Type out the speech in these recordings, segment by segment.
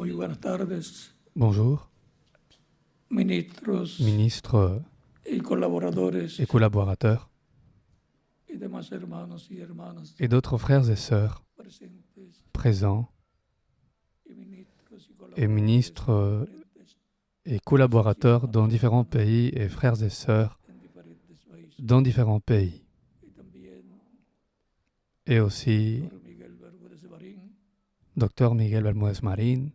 Muy buenas tardes, Bonjour, ministros ministres y colaboradores et collaborateurs y demás hermanos y hermanas et d'autres frères et sœurs presentes présents y ministros y et colaboradores ministres diferentes et collaborateurs dans différents pays et frères et sœurs en diferentes países. dans différents pays. Y también Et aussi Dr. Miguel Bermúdez Marín, Dr Miguel Bermúdez Marín,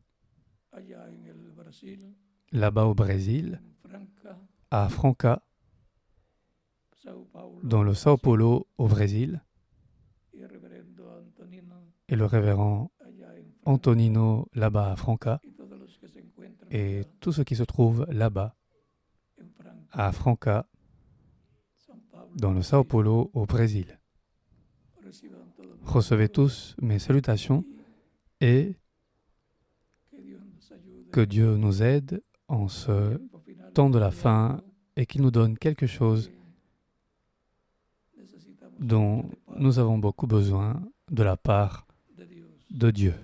allá en el Brasil, là-bas au Brésil, en Franca, à Franca, Sao Paulo, dans le Sao Paulo au Brésil, y el reverendo Antonino, et le révérend allá en Franca, Antonino là-bas à Franca, y todos los que se encuentran et allá tous ceux qui se trouvent là-bas en Franca, à Franca, São Paulo, dans le Sao Paulo au Brésil. reciban todos mis Recevez saludos tous mes salutations y et que Dios nos ayude que Dieu nous aide en en ce el tiempo final temps de de la este fin año et qu'il nous donne quelque chose que necesitamos dont mucho de parte nous avons beaucoup besoin de la part de Dios. de Dieu.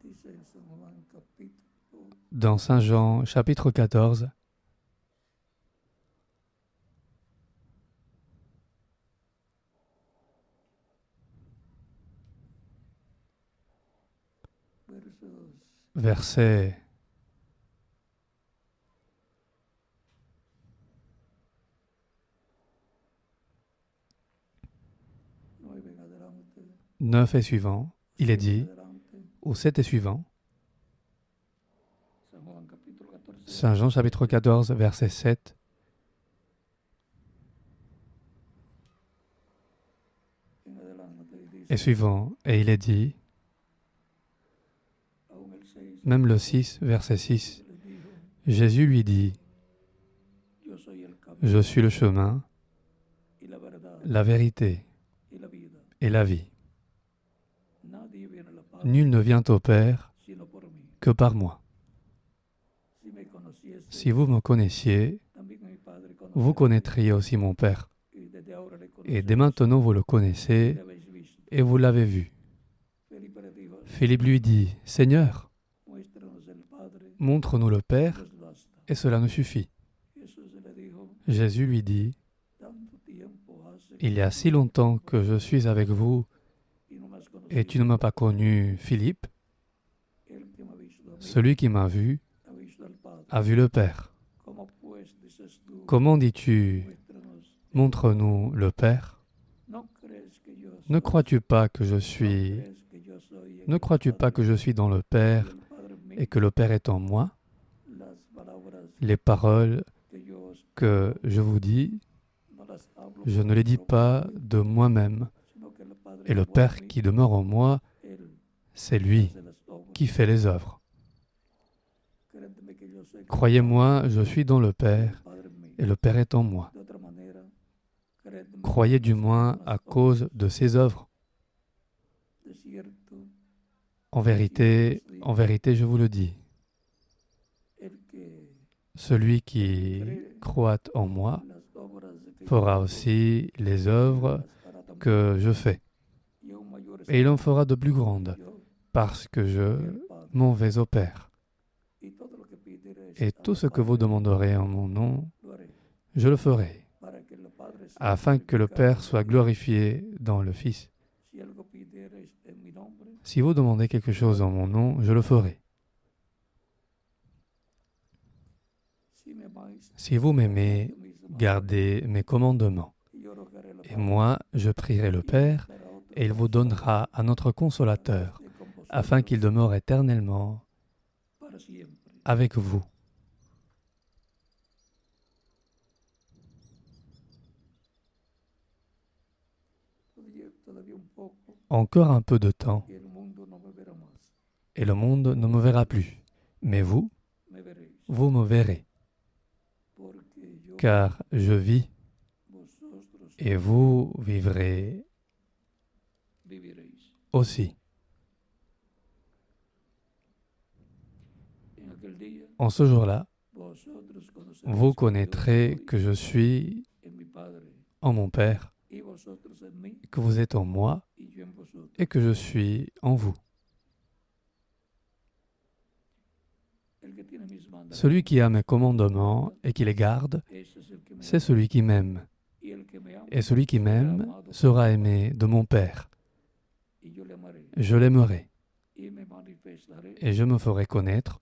Dice en San Juan capítulo Dans Saint Jean chapitre 14, versos verset 9 en adelante, 9 et suivant, il est 7 en dit, adelante, au 7 et suivant, San Juan capítulo 14, Saint Jean chapitre 14, verset 7 en adelante, y dice, et suivant, et il est dit, aún el 6, même le 6, verset 6, les dijo, Jésus lui dit, yo soy el camino je suis le chemin, y la verdad la vérité y la vida. et la vie. Nadie viene al Padre Nul ne vient au Père sino por mí. que par moi. Si me conociese, Si vous me connaissiez, también mi Padre vous conocería, connaîtriez aussi mon Père. y desde ahora le Et dès conoceréis maintenant vous le y connaissez le habéis visto. et vous l'avez vu. Felipe le dijo, Philippe lui dit, Seigneur, muéstranos el Padre, montre-nous le Père, nos basta. et cela nous suffit. Jesús le dijo, Jésus lui dit, tanto tiempo hace il y a si longtemps que je suis avec vous, y no me has et tu ne conocido. m'as pas connu, Philippe. El que m'ha visto a mí, Celui qui m'a vu ha visto al Padre. a vu le Père. ¿Cómo pues dices tú, Comment dis-tu, muéstranos? montre-nous le Père? ¿No crees que yo Ne soy- crois-tu pas que je no suis, crees que yo soy en ne el crois-tu pas Padre que je suis dans le y Père el Padre en mí? et que le Père est en moi? Las palabras Les paroles que yo os que je vous dis, no las hablo je por ne les dis mi pas propio de moi-même, sino que el Padre et le que mora en Père mí, qui demeure en moi, Él c'est lui hace las obras. qui fait les œuvres. Créanme que yo sé que el Croyez-moi, je suis dans le Père, Padre en mí. et le Père est en moi. De otra manera, créedme Croyez du por las moins mismas à obras. cause de ses œuvres. De cierto, En vérité, je vous le dis, el que celui qui croit en moi las obras que yo fera hago, aussi les œuvres las hará también, que je fais, y aún mayores et il en hará, fera de plus grandes, yo parce que y je el Padre. m'en vais au Père. Y todo lo que pidiereis Et al tout ce que vous Padre, demanderez en mon nom, lo haré, je le ferai, para que el Padre sea afin que le glorificado Père en soit el Hijo. glorifié dans le Fils. Si algo pidiereis en mi nombre, Si vous demandez quelque chose en mon nom, je le ferai. si me amáis, Si vous m'aimez, guardad mis mandamientos, gardez mes commandements. y yo rogaré al Et Padre, moi, je prierai le y Père, él dará otro et il vous donnera un autre consolateur, esté con vosotros afin qu'il demeure éternellement para siempre. avec vous. Todavía un poco, Encore un peu de temps, y el mundo no me verá más. et le monde ne me verra plus. Mais vous, Me veréis, vous me verrez, porque yo, car je vis, vosotros et vous vivrez viviréis. aussi. En aquel día, En ce jour-là, vosotros conoceréis vous que yo connaîtrez soy que je suis en mi Padre, en mon Père, y vosotros en mí, que vous êtes en moi, y yo en vosotros. et que je suis en vous. Celui qui a mes commandements et qui les garde, c'est celui qui m'aime. Et celui qui m'aime sera aimé de mon Père. Je l'aimerai et je me ferai connaître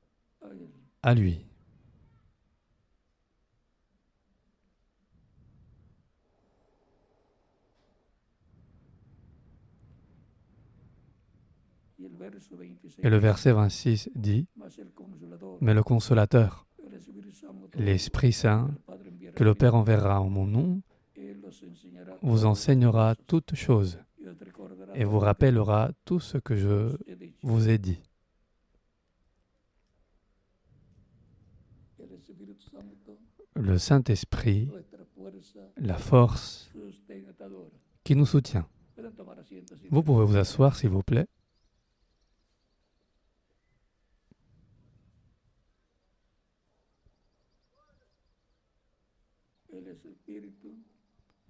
à lui. Et le verset 26 dit, mais le Consolateur, l'Esprit Saint, que le Père enverra en mon nom, vous enseignera toutes choses et vous rappellera tout ce que je vous ai dit. Le Saint-Esprit, la force qui nous soutient. Vous pouvez vous asseoir, s'il vous plaît.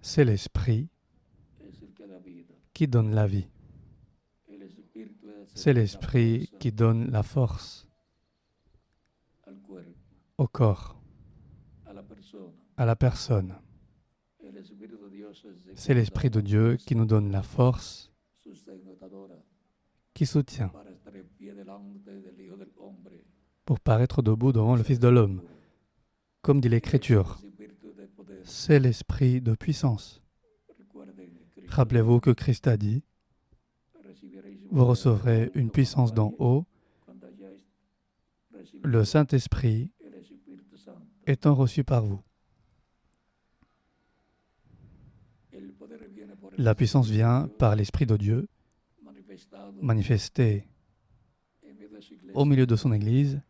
C'est l'Esprit qui donne la vie. C'est l'Esprit qui donne la force au corps, à la personne. C'est l'Esprit de Dieu qui nous donne la force, qui soutient pour paraître debout devant le Fils de l'homme. Comme dit l'Écriture, c'est l'Esprit de puissance. Rappelez-vous que Christ a dit, vous recevrez une puissance d'en haut, le Saint-Esprit étant reçu par vous. La puissance vient par l'Esprit de Dieu, manifesté au milieu de son Église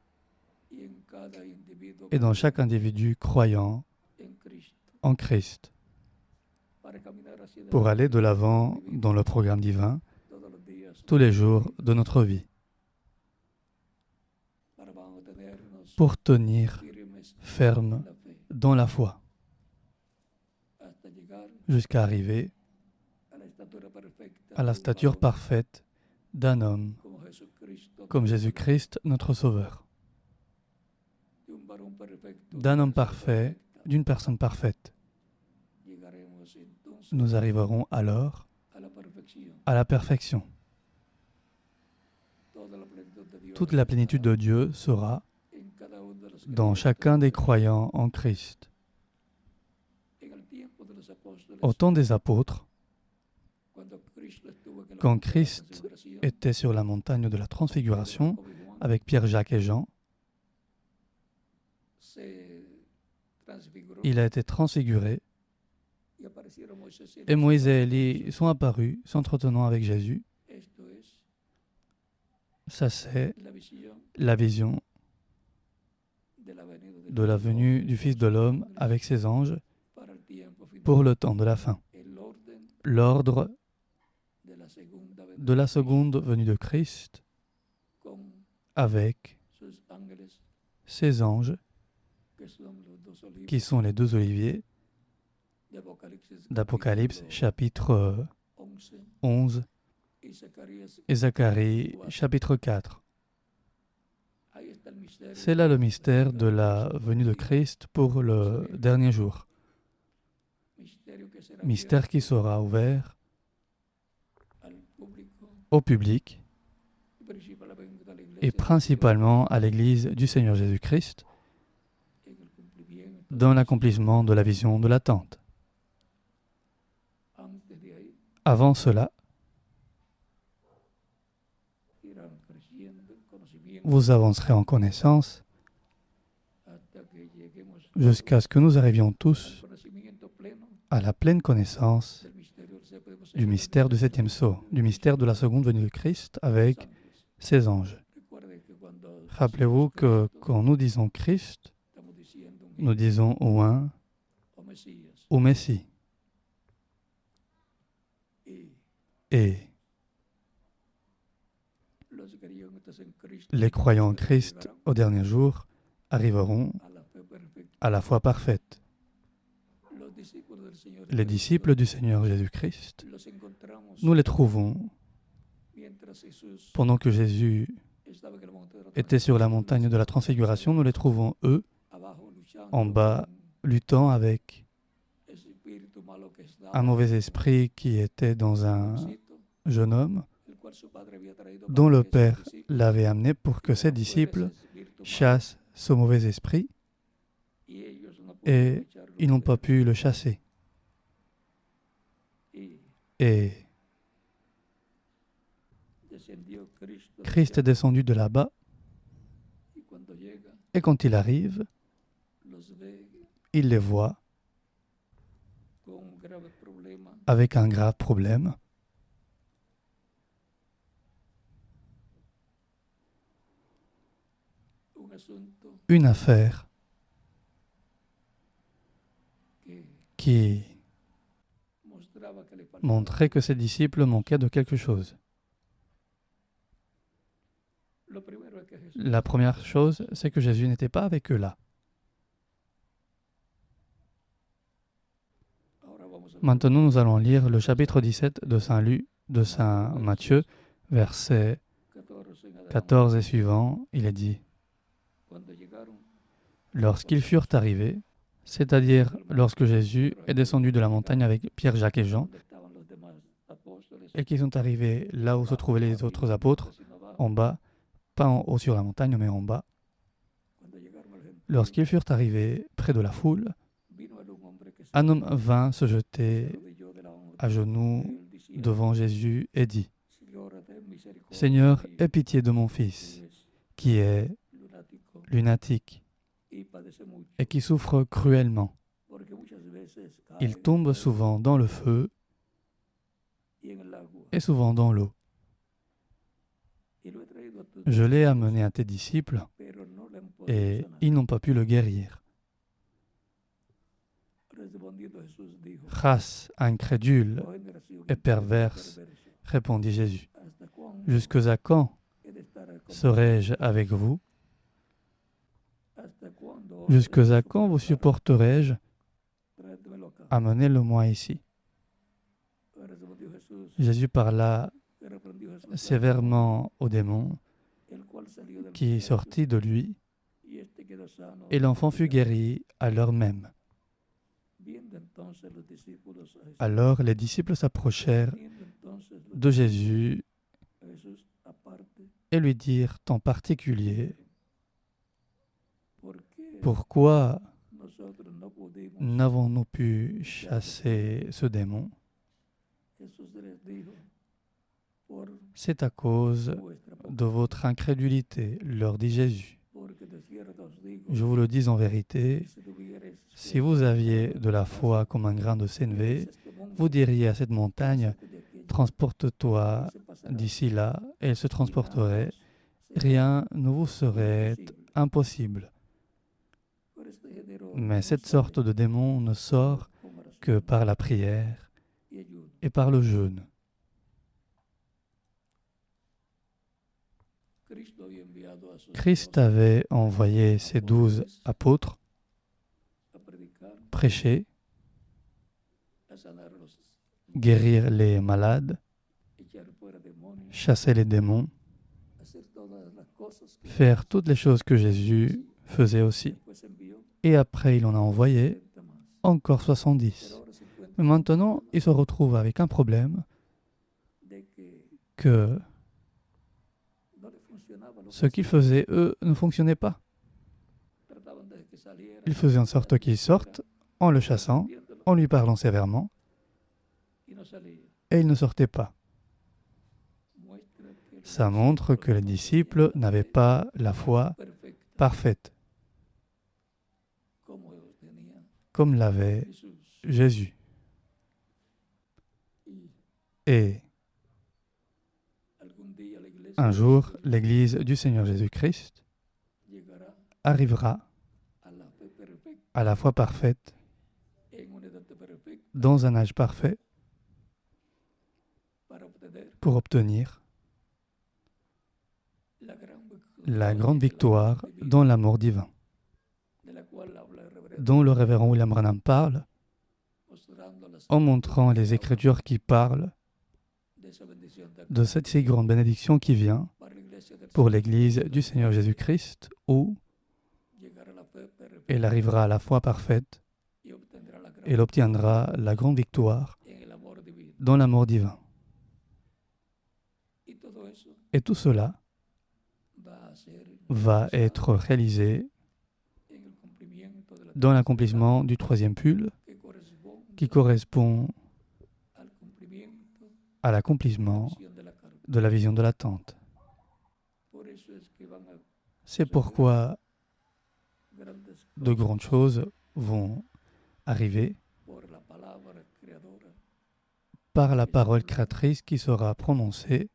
et dans chaque individu croyant en Christ, pour aller de l'avant dans le programme divin tous les jours de notre vie, pour tenir ferme dans la foi, jusqu'à arriver à la stature parfaite d'un homme, comme Jésus-Christ, notre Sauveur, d'un homme parfait, d'une personne parfaite. Nous arriverons alors à la perfection. Toute la plénitude de Dieu sera dans chacun des croyants en Christ. Au temps des apôtres, quand Christ était sur la montagne de la Transfiguration avec Pierre, Jacques et Jean, il a été transfiguré et Moïse et Élie sont apparus s'entretenant avec Jésus. Ça, c'est la vision de la venue du Fils de l'homme avec ses anges pour le temps de la fin. L'ordre de la seconde venue de Christ avec ses anges qui sont les deux oliviers d'Apocalypse chapitre 11 et Zacharie chapitre 4. C'est là le mystère de la venue de Christ pour le dernier jour. Mystère qui sera ouvert au public et principalement à l'Église du Seigneur Jésus-Christ dans l'accomplissement de la vision de la tente. Avant cela, vous avancerez en connaissance jusqu'à ce que nous arrivions tous à la pleine connaissance du mystère du septième sceau, du mystère de la seconde venue de Christ avec ses anges. Rappelez-vous que quand nous disons Christ, nous disons oint ou Messie. Et les croyants en Christ au dernier jour arriveront à la foi parfaite. Les disciples du Seigneur Jésus-Christ, nous les trouvons Pendant que Jésus était sur la montagne de la Transfiguration, nous les trouvons, eux, en bas, luttant avec un mauvais esprit qui était dans un jeune homme dont le Père l'avait amené pour que ses disciples chassent ce mauvais esprit, et ils n'ont pas pu le chasser. Et Christ est descendu de là-bas, et quand il arrive, il les voit avec un grave problème. Une affaire qui montrait que ses disciples manquaient de quelque chose. La première chose, c'est que Jésus n'était pas avec eux là. Maintenant, nous allons lire le chapitre 17 de Saint Matthieu, versets 14 et suivants. Il est dit: lorsqu'ils furent arrivés, c'est-à-dire lorsque Jésus est descendu de la montagne avec Pierre, Jacques et Jean, et qu'ils sont arrivés là où se trouvaient les autres apôtres, en bas, pas en haut sur la montagne, mais en bas. Lorsqu'ils furent arrivés près de la foule, un homme vint se jeter à genoux devant Jésus et dit: Seigneur, aie pitié de mon fils, qui est lunatique et qui souffre cruellement. Il tombe souvent dans le feu et souvent dans l'eau. Je l'ai amené à tes disciples et ils n'ont pas pu le guérir. Race incrédule et perverse, répondit Jésus. Jusque à quand serai-je avec vous? Jusque à quand vous supporterai-je? Amenez-le-moi ici. Jésus parla sévèrement au démon qui sortit de lui, et l'enfant fut guéri à l'heure même. Alors les disciples s'approchèrent de Jésus et lui dirent en particulier: pourquoi n'avons-nous pu chasser ce démon? C'est à cause de votre incrédulité, leur dit Jésus. Je vous le dis en vérité, si vous aviez de la foi comme un grain de sénévé, vous diriez à cette montagne: transporte-toi d'ici là, et elle se transporterait. Rien ne vous serait impossible. Mais cette sorte de démon ne sort que par la prière et par le jeûne. Christ avait envoyé ses 12 apôtres prêcher, guérir les malades, chasser les démons, faire toutes les choses que Jésus faisait aussi. Et après, il en a envoyé encore 70. Mais maintenant, il se retrouve avec un problème que ce qu'ils faisaient, eux, ne fonctionnait pas. Ils faisaient en sorte qu'il sorte en le chassant, en lui parlant sévèrement, et il ne sortait pas. Ça montre que les disciples n'avaient pas la foi parfaite, comme l'avait Jésus. Et un jour, l'Église du Seigneur Jésus-Christ arrivera à la foi parfaite, dans un âge parfait, pour obtenir la grande victoire dans l'amour divin, dont le révérend William Branham parle, en montrant les Écritures qui parlent de cette si grande bénédiction qui vient pour l'Église du Seigneur Jésus-Christ, où elle arrivera à la foi parfaite et elle obtiendra la grande victoire dans l'amour divin. Et tout cela va être réalisé dans l'accomplissement du troisième pull, qui correspond à l'accomplissement de la vision de la tente. C'est pourquoi de grandes choses vont arriver par la parole créatrice qui sera prononcée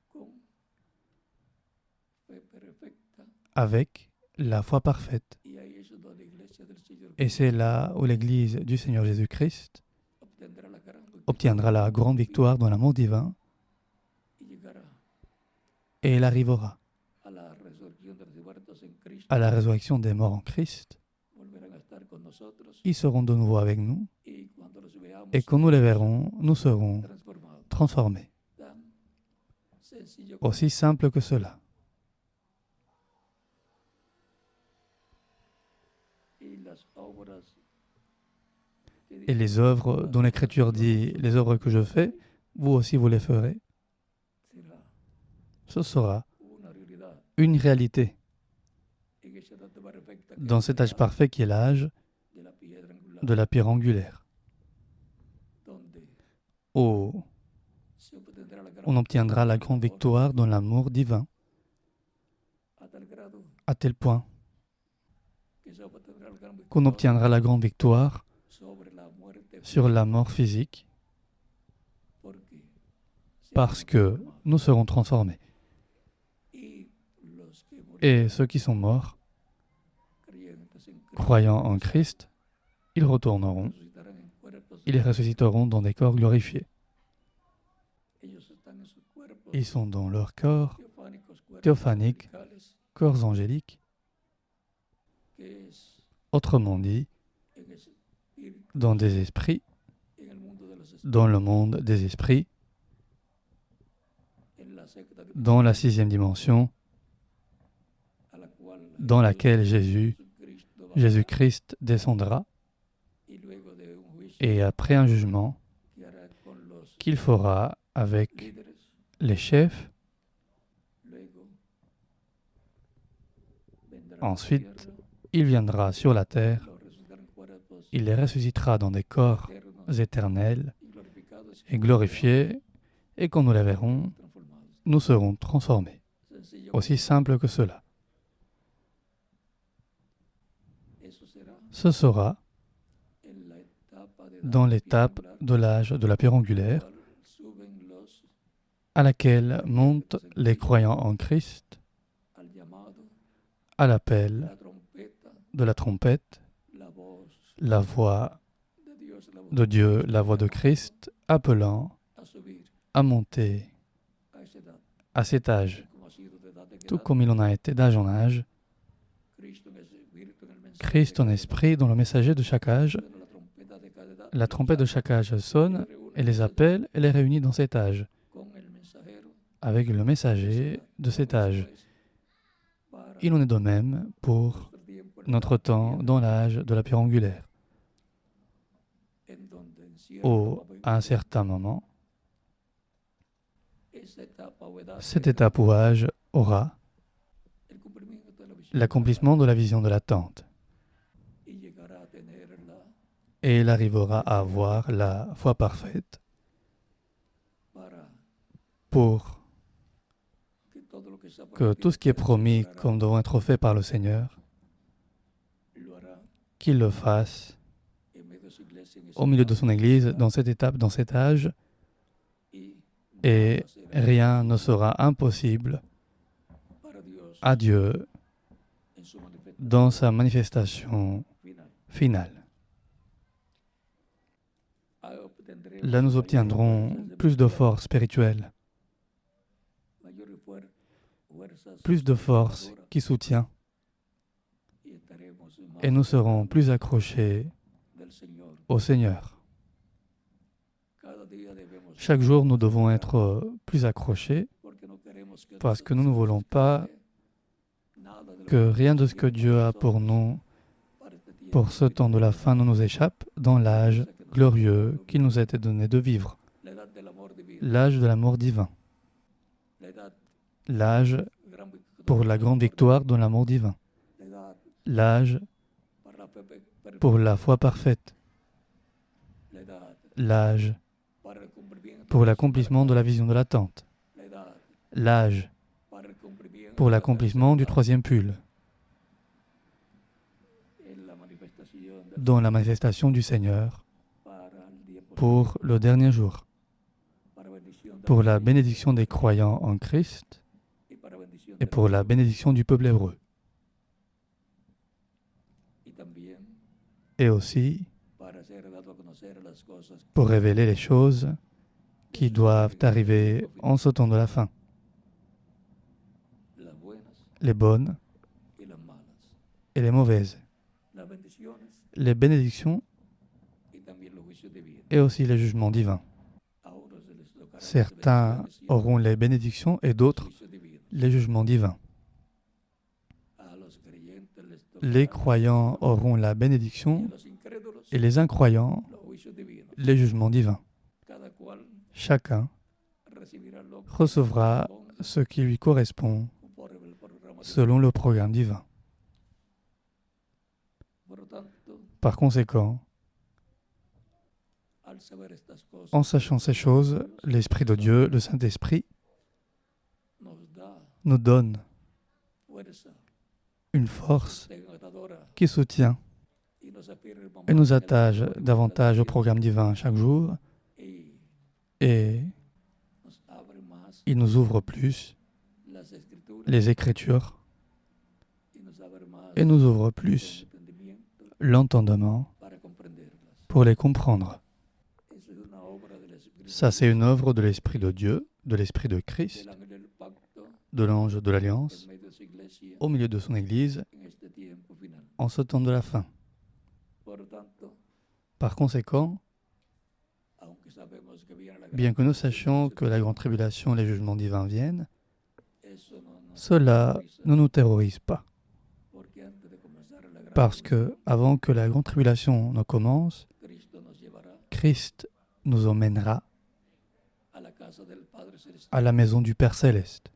avec la foi parfaite. Et c'est là où l'Église du Seigneur Jésus-Christ obtiendra la grande victoire dans l'amour divin et elle arrivera à la résurrection des morts en Christ. Ils seront de nouveau avec nous et quand nous les verrons, nous serons transformés. Aussi simple que cela. Et les œuvres dont l'Écriture dit, les œuvres que je fais, vous aussi vous les ferez. Ce sera une réalité dans cet âge parfait qui est l'âge de la pierre angulaire, où on obtiendra la grande victoire dans l'amour divin, à tel point qu'on obtiendra la grande victoire sur la mort physique, parce que nous serons transformés. Et ceux qui sont morts, croyant en Christ, ils retourneront, ils ressusciteront dans des corps glorifiés. Ils sont dans leurs corps théophaniques, corps angéliques, autrement dit, dans des esprits, dans le monde des esprits, dans la 6e dimension, dans laquelle Jésus-Christ descendra, et après un jugement qu'il fera avec les chefs. Ensuite, il viendra sur la terre, il les ressuscitera dans des corps éternels et glorifiés, et quand nous les verrons, nous serons transformés. Aussi simple que cela. Ce sera dans l'étape de l'âge de la pierre angulaire à laquelle montent les croyants en Christ à l'appel de la trompette, la voix de Dieu, la voix de Christ, appelant à monter à cet âge, tout comme il en a été d'âge en âge, Christ en esprit dans le messager de chaque âge. La trompette de chaque âge sonne et les appelle et les réunit dans cet âge, avec le messager de cet âge. Il en est de même pour notre temps dans l'âge de la pierre angulaire, où, à un certain moment, cette étape ou âge aura l'accomplissement de la vision de la tente. Et il arrivera à avoir la foi parfaite pour que tout ce qui est promis comme devant être fait par le Seigneur, qu'il le fasse au milieu de son Église, dans cette étape, dans cet âge, et rien ne sera impossible à Dieu dans sa manifestation finale. Là, nous obtiendrons plus de force spirituelle, plus de force qui soutient, et nous serons plus accrochés au Seigneur. Chaque jour, nous devons être plus accrochés parce que nous ne voulons pas que rien de ce que Dieu a pour nous, pour ce temps de la fin, ne nous échappe dans l'âge glorieux qui nous a été donné de vivre, l'âge de l'amour divin, l'âge pour la grande victoire de l'amour divin, l'âge pour la foi parfaite, l'âge pour l'accomplissement de la vision de l'attente, l'âge pour l'accomplissement du troisième pull, dans la manifestation du Seigneur pour le dernier jour, pour la bénédiction des croyants en Christ et pour la bénédiction du peuple hébreu. Et aussi pour révéler les choses qui doivent arriver en ce temps de la fin, les bonnes et les mauvaises, les bénédictions et aussi les jugements divins. Certains auront les bénédictions et d'autres les jugements divins. Les croyants auront la bénédiction et les incroyants les jugements divins. Chacun recevra ce qui lui correspond selon le programme divin. Par conséquent, en sachant ces choses, l'Esprit de Dieu, le Saint-Esprit, nous donne une force qui soutient et nous attache davantage au programme divin chaque jour et il nous ouvre plus les Écritures et nous ouvre plus l'entendement pour les comprendre. Ça, c'est une œuvre de l'Esprit de Dieu, de l'Esprit de Christ, de l'ange de l'Alliance, au milieu de son Église, en ce temps de la fin. Par conséquent, bien que nous sachions que la grande tribulation et les jugements divins viennent, cela ne nous terrorise pas. Parce que, avant que la grande tribulation ne commence, Christ nous emmènera à la maison du Père Céleste.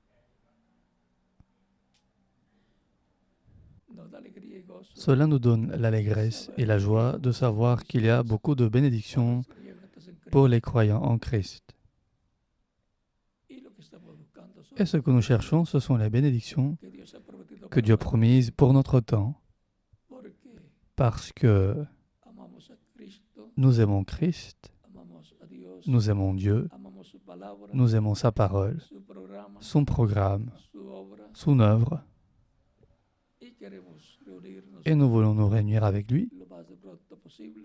Cela nous donne l'allégresse et la joie de savoir qu'il y a beaucoup de bénédictions pour les croyants en Christ. Et ce que nous cherchons, ce sont les bénédictions que Dieu a promises pour notre temps, parce que nous aimons Christ, nous aimons Dieu, nous aimons sa parole, son programme, son œuvre, et nous voulons nous réunir avec lui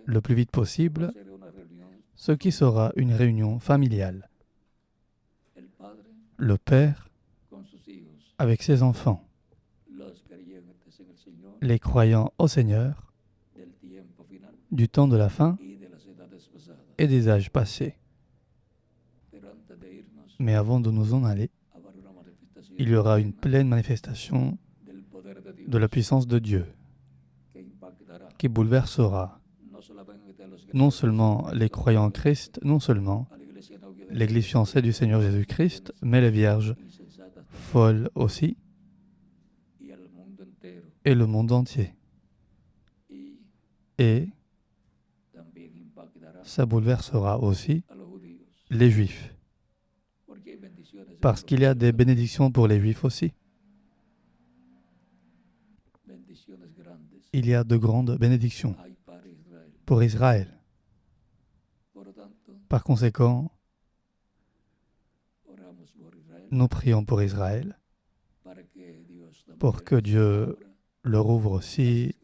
le plus vite possible, ce qui sera une réunion familiale. Le Père avec ses enfants, les croyants au Seigneur, du temps de la fin et des âges passés. Mais avant de nous en aller, il y aura une pleine manifestation de la puissance de Dieu qui bouleversera non seulement les croyants en Christ, non seulement l'Église fiancée du Seigneur Jésus-Christ, mais les vierges folles aussi et le monde entier. Et ça bouleversera aussi les Juifs, parce qu'il y a des bénédictions pour les Juifs aussi. Il y a de grandes bénédictions pour Israël. Par conséquent, nous prions pour Israël, pour que Dieu leur ouvre aussi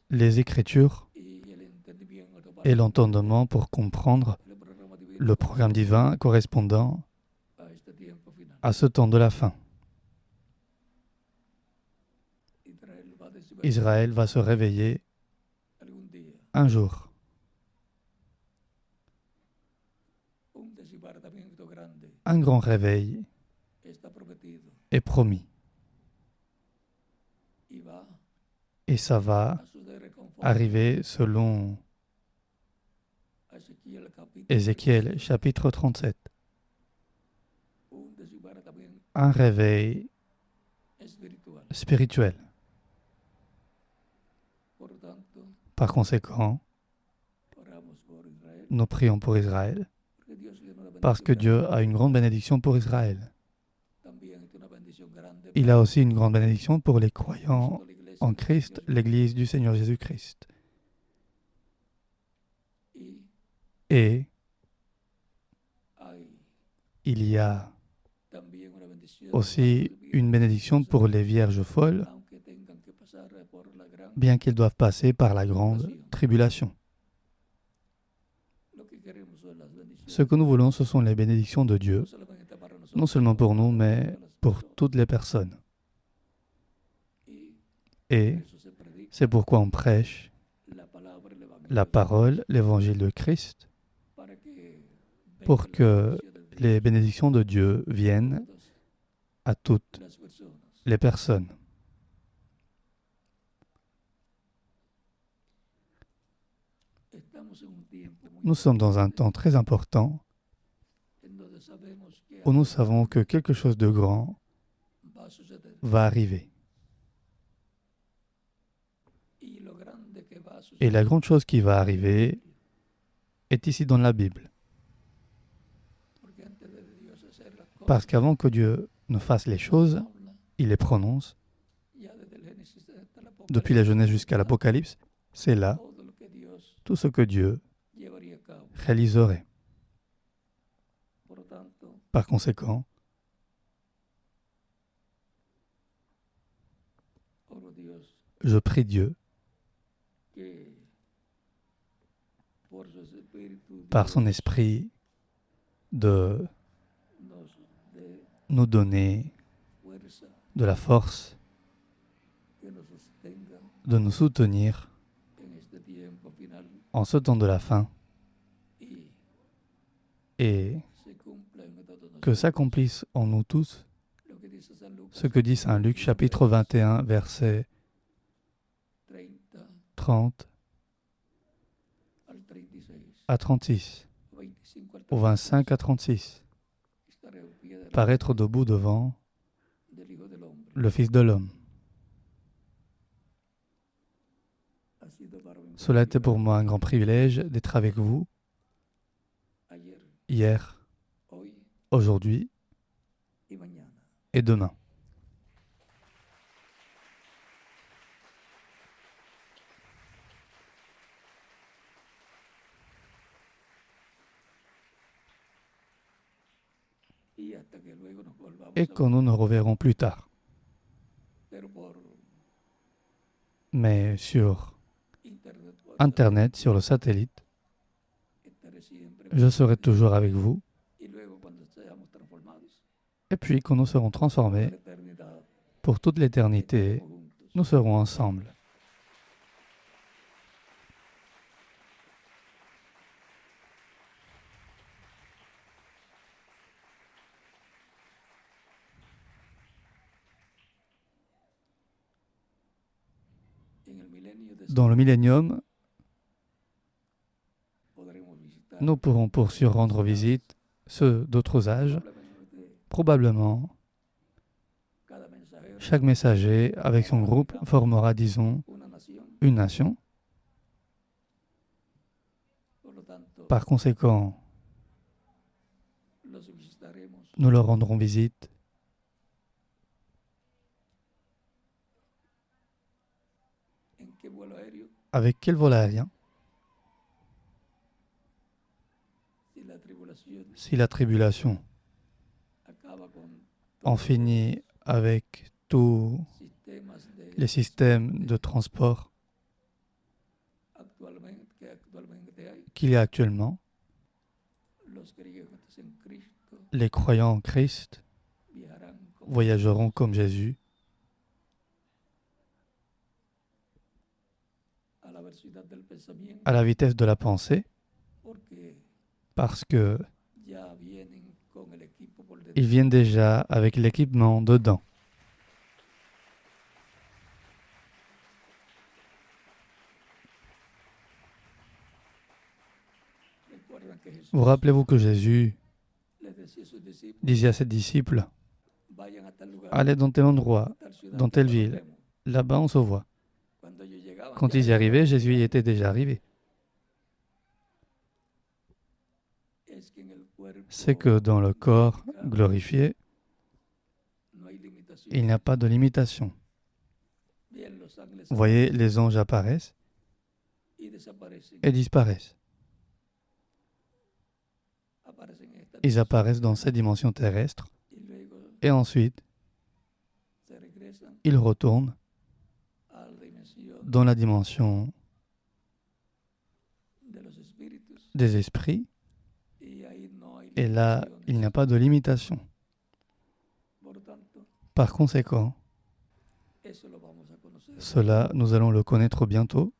les Écritures et l'entendement pour comprendre le programme divin correspondant à ce temps de la fin. Israël va se réveiller un jour. un grand réveil est promis. Et ça va arriver selon Ézéchiel chapitre 37. Un réveil spirituel. Par conséquent, nous prions pour Israël, parce que Dieu a une grande bénédiction pour Israël. Il a aussi une grande bénédiction pour les croyants en Christ, l'Église du Seigneur Jésus-Christ. Et il y a aussi une bénédiction pour les vierges folles, bien qu'elles doivent passer par la grande tribulation. Ce que nous voulons, ce sont les bénédictions de Dieu, non seulement pour nous, mais pour toutes les personnes. Et c'est pourquoi on prêche la parole, l'évangile de Christ, pour que les bénédictions de Dieu viennent à toutes les personnes. Nous sommes dans un temps très important où nous savons que quelque chose de grand va arriver. Et la grande chose qui va arriver est ici dans la Bible. Parce qu'avant que Dieu ne fasse les choses, il les prononce. Depuis la Genèse jusqu'à l'Apocalypse, c'est là tout ce que Dieu réaliserait. Par conséquent, je prie Dieu, par son esprit, de nous donner de la force, de nous soutenir en ce temps de la fin et que s'accomplisse en nous tous ce que dit Saint Luc chapitre 21 versets 30 à 36 ou 25 à 36. Paraître debout devant le Fils de l'homme. Cela était pour moi un grand privilège d'être avec vous hier, aujourd'hui et demain. Et que nous nous reverrons plus tard. Mais sur Internet, sur le satellite, je serai toujours avec vous. Et puis, quand nous serons transformés, pour toute l'éternité, nous serons ensemble. Dans le millénium, nous pourrons poursuivre rendre visite ceux d'autres âges. Probablement, chaque messager, avec son groupe, formera, disons, une nation. Par conséquent, nous leur rendrons visite avec quel vol aérien? Si la tribulation en finit avec tous les systèmes de transport qu'il y a actuellement, les croyants en Christ voyageront comme Jésus à la vitesse de la pensée, parce que Ils viennent déjà avec l'équipement dedans. Vous rappelez-vous que Jésus disait à ses disciples, allez dans tel endroit, dans telle ville, là-bas on se voit. Quand ils y arrivaient, Jésus y était déjà arrivé. C'est que dans le corps glorifié, il n'y a pas de limitation. Vous voyez, les anges apparaissent et disparaissent. Ils apparaissent dans ces dimensions terrestres et ensuite, ils retournent dans la dimension des esprits et là, il n'y a pas de limitation. Par conséquent, cela, nous allons le connaître bientôt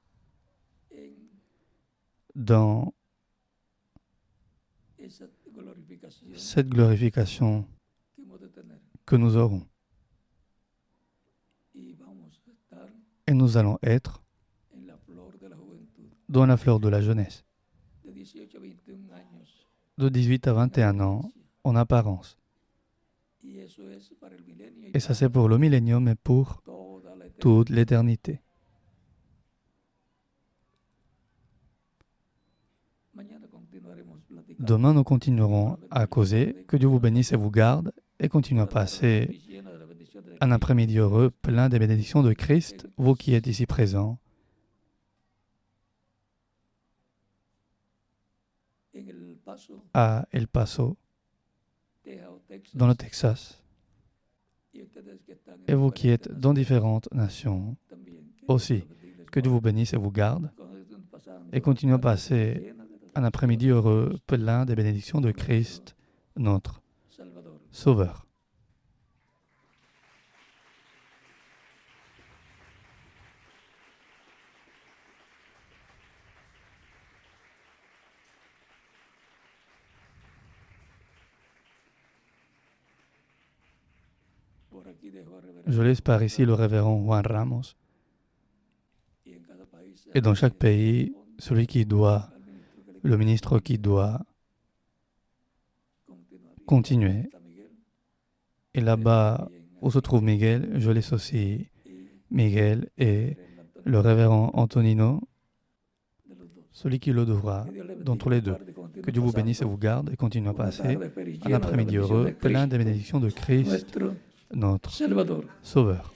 dans cette glorification que nous aurons. Et nous allons être dans la fleur de la jeunesse, de 18 à 21 ans en apparence. Et ça c'est pour le millénium et pour toute l'éternité. Demain, nous continuerons à causer. Que Dieu vous bénisse et vous garde et continue à passer un après-midi heureux, plein des bénédictions de Christ, vous qui êtes ici présents. À El Paso, dans le Texas, et vous qui êtes dans différentes nations aussi. Que Dieu vous bénisse et vous garde et continue à passer un après-midi heureux, plein des bénédictions de Christ, notre Sauveur. Je laisse par ici le révérend Juan Ramos. Et dans chaque pays, celui qui doit, le ministre qui doit continuer. Et là-bas où se trouve Miguel, je laisse aussi Miguel et le révérend Antonino, celui qui le devra d'entre les deux. Que Dieu vous bénisse et vous garde et continue à passer un après-midi heureux, plein des bénédictions de Christ, notre Sauveur.